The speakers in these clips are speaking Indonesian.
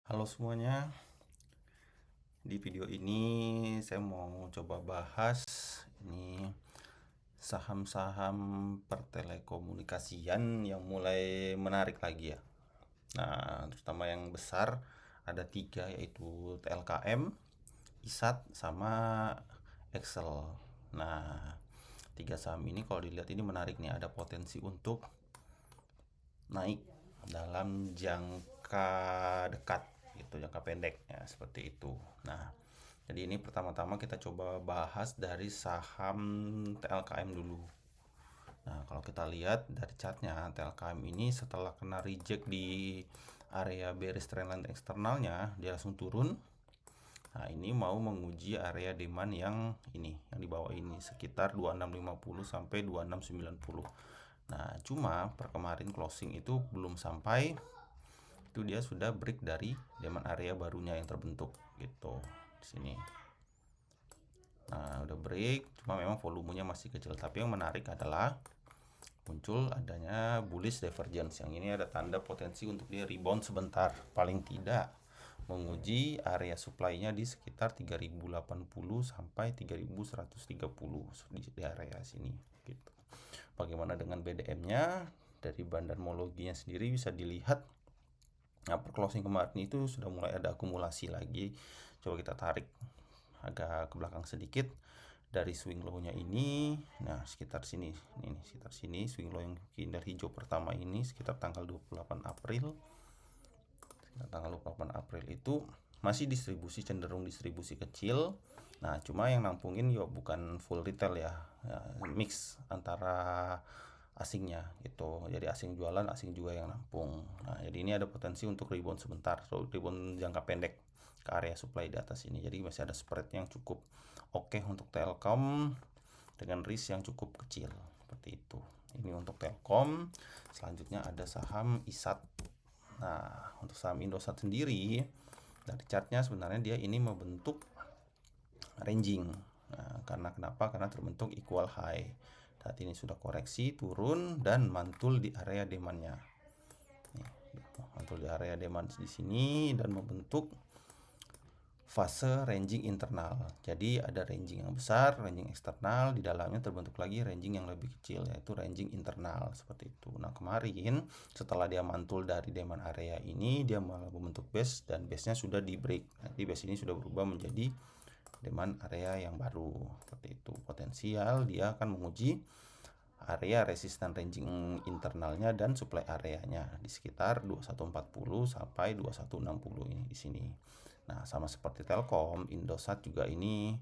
Halo semuanya, di video ini saya mau coba bahas ini saham-saham pertelekomunikasian yang mulai menarik lagi ya. Nah, terutama yang besar ada tiga, yaitu TLKM, ISAT, sama Excel. Nah, tiga saham ini kalau dilihat ini menarik nih, ada potensi untuk naik dalam jangka dekat gitu, jangka pendek ya, seperti itu. Nah, jadi ini pertama-tama kita coba bahas dari saham TLKM dulu. Nah, kalau kita lihat dari chartnya, TLKM ini setelah kena reject di area bearish trendline eksternalnya, dia langsung turun. Nah, ini mau menguji area demand yang ini, yang di bawah ini, sekitar 2650 sampai 2690. Nah, cuma per kemarin closing itu belum sampai, itu dia sudah break dari demand area barunya yang terbentuk gitu di sini. Nah, udah break, cuma memang volumenya masih kecil. Tapi yang menarik adalah muncul adanya bullish divergence. Yang ini ada tanda potensi untuk dia rebound sebentar, paling tidak menguji area supply-nya di sekitar 3080 sampai 3130 di area sini gitu. Bagaimana dengan BDM-nya? Dari bandarmologinya sendiri bisa dilihat. Nah, per closing kemarin itu sudah mulai ada akumulasi lagi. Coba kita tarik agak ke belakang sedikit dari swing low-nya ini. Nah, sekitar sini. Ini sekitar sini swing low yang kinder hijau pertama ini sekitar tanggal 28 April. Tanggal 28 April itu masih distribusi, cenderung distribusi kecil. Nah, cuma yang nampungin ya bukan full retail ya, mix antara asingnya gitu. Jadi asing jualan, asing juga yang nampung. Nah, jadi ini ada potensi untuk rebound sebentar, so rebound jangka pendek ke area supply di atas ini. Jadi masih ada spread yang cukup oke untuk Telkom dengan risk yang cukup kecil seperti itu. Ini untuk Telkom. Selanjutnya ada saham ISAT. Nah, untuk saham Indosat sendiri dari chartnya sebenarnya dia ini membentuk ranging. Nah, karena kenapa? Karena terbentuk equal high. Saat ini sudah koreksi turun dan mantul di area demandnya. Nih, mantul di area demand di sini dan membentuk fase ranging internal. Jadi ada ranging yang besar, ranging eksternal, di dalamnya terbentuk lagi ranging yang lebih kecil, yaitu ranging internal seperti itu. Nah, kemarin setelah dia mantul dari demand area ini, dia malah membentuk base dan base-nya sudah di break. Nanti base ini sudah berubah menjadi demand area yang baru seperti itu. Potensial dia akan menguji area resisten ranging internalnya dan supply areanya di sekitar 2140 sampai 2160 ini di sini. Nah, sama seperti Telkom, Indosat juga ini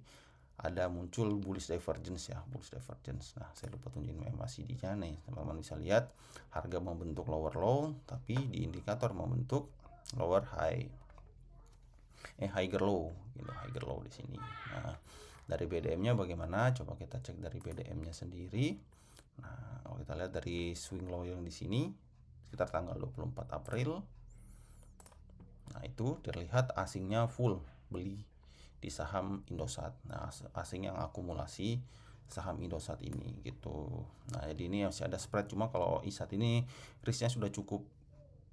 ada muncul bullish divergence ya, bullish divergence. Nah, saya lupa tunjukin MACD-nya nih, teman-teman bisa lihat harga membentuk lower low, tapi di indikator membentuk lower high. Higher low gitu, higher low di sini. Nah, dari BDM-nya bagaimana? Coba kita cek dari BDM-nya sendiri. Nah, kalau kita lihat dari swing low yang di sini sekitar tanggal 24 April. Nah, itu terlihat asingnya full beli di saham Indosat. Nah, asing yang akumulasi saham Indosat ini gitu. Nah, jadi ini masih ada spread, cuma kalau ISAT ini risknya sudah cukup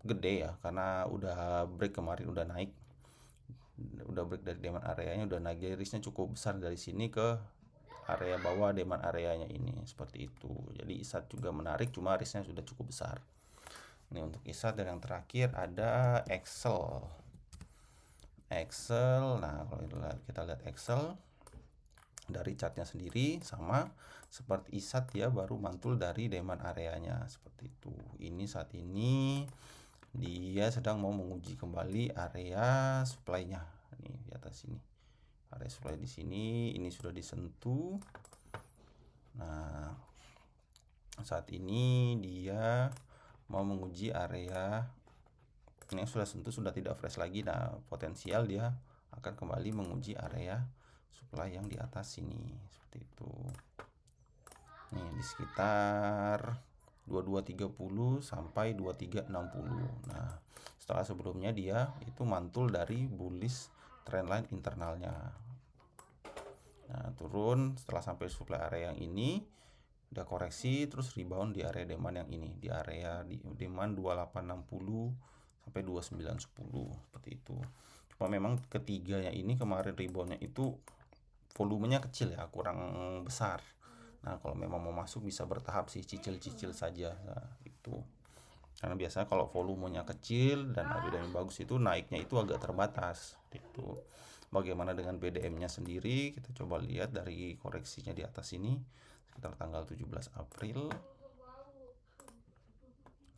gede ya, karena udah break kemarin, udah break dari demand areanya, udah naik, jadi risknya cukup besar dari sini ke area bawah demand areanya ini seperti itu. Jadi ISAT juga menarik, cuma risknya sudah cukup besar. Ini untuk ISAT. Dan yang terakhir ada Excel. Nah, kalau kita lihat Excel dari chartnya sendiri sama seperti ISAT, dia baru mantul dari demand areanya seperti itu. Ini saat ini dia sedang mau menguji kembali area supply-nya. Ini di atas sini. Area supply di sini ini sudah disentuh. Nah, saat ini dia mau menguji area ini sudah sentuh, sudah tidak fresh lagi. Nah, potensial dia akan kembali menguji area supply yang di atas sini seperti itu. Nih, di sekitar 2230 sampai 2360. Nah, setelah sebelumnya dia itu mantul dari bullish trendline internalnya. Nah, turun setelah sampai supply area yang ini, udah koreksi terus rebound di area demand yang ini, di area di demand 2860 sampai 2910 seperti itu. cuma memang ketiganya ini kemarin reboundnya itu volumenya kecil ya, kurang besar. Nah, kalau memang mau masuk bisa bertahap sih, cicil-cicil saja. Nah, itu. Karena biasanya kalau volumenya kecil dan ABDM bagus itu naiknya itu agak terbatas. Itu. Bagaimana dengan BDM-nya sendiri? Kita coba lihat dari koreksinya di atas ini sekitar tanggal 17 April.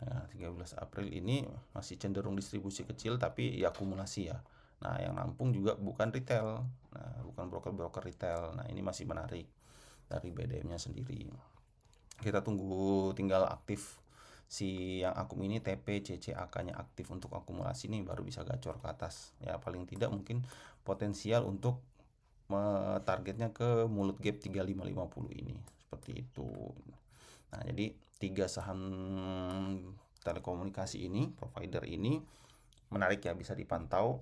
Nah, 13 April ini masih cenderung distribusi kecil tapi ya akumulasi ya. Nah, yang nampung juga bukan retail. Nah, bukan broker-broker retail. Nah, ini masih menarik dari BDM-nya sendiri. Kita tunggu tinggal aktif si yang akum ini TP CCAK-nya aktif untuk akumulasi nih baru bisa gacor ke atas. Ya, paling tidak mungkin potensial untuk targetnya ke mulut gap 3550 ini. Seperti itu. Nah, jadi 3 saham telekomunikasi ini, provider ini menarik ya, bisa dipantau.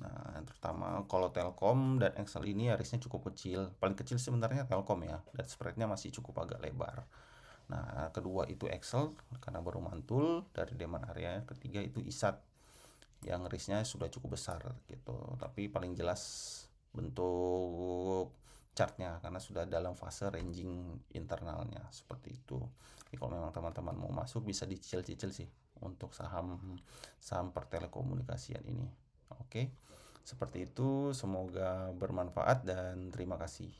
Nah, terutama kalau Telkom dan Excel ini risknya cukup kecil. Paling kecil sebenarnya Telkom ya, dan spreadnya masih cukup agak lebar. Nah, kedua itu Excel karena baru mantul dari demand area. Ketiga itu ISAT yang risknya sudah cukup besar gitu. Tapi paling jelas bentuk chartnya karena sudah dalam fase ranging internalnya seperti itu. Jadi kalau memang teman-teman mau masuk bisa dicicil-cicil sih untuk saham pertelekomunikasian ini. Oke. Seperti itu, semoga bermanfaat dan terima kasih.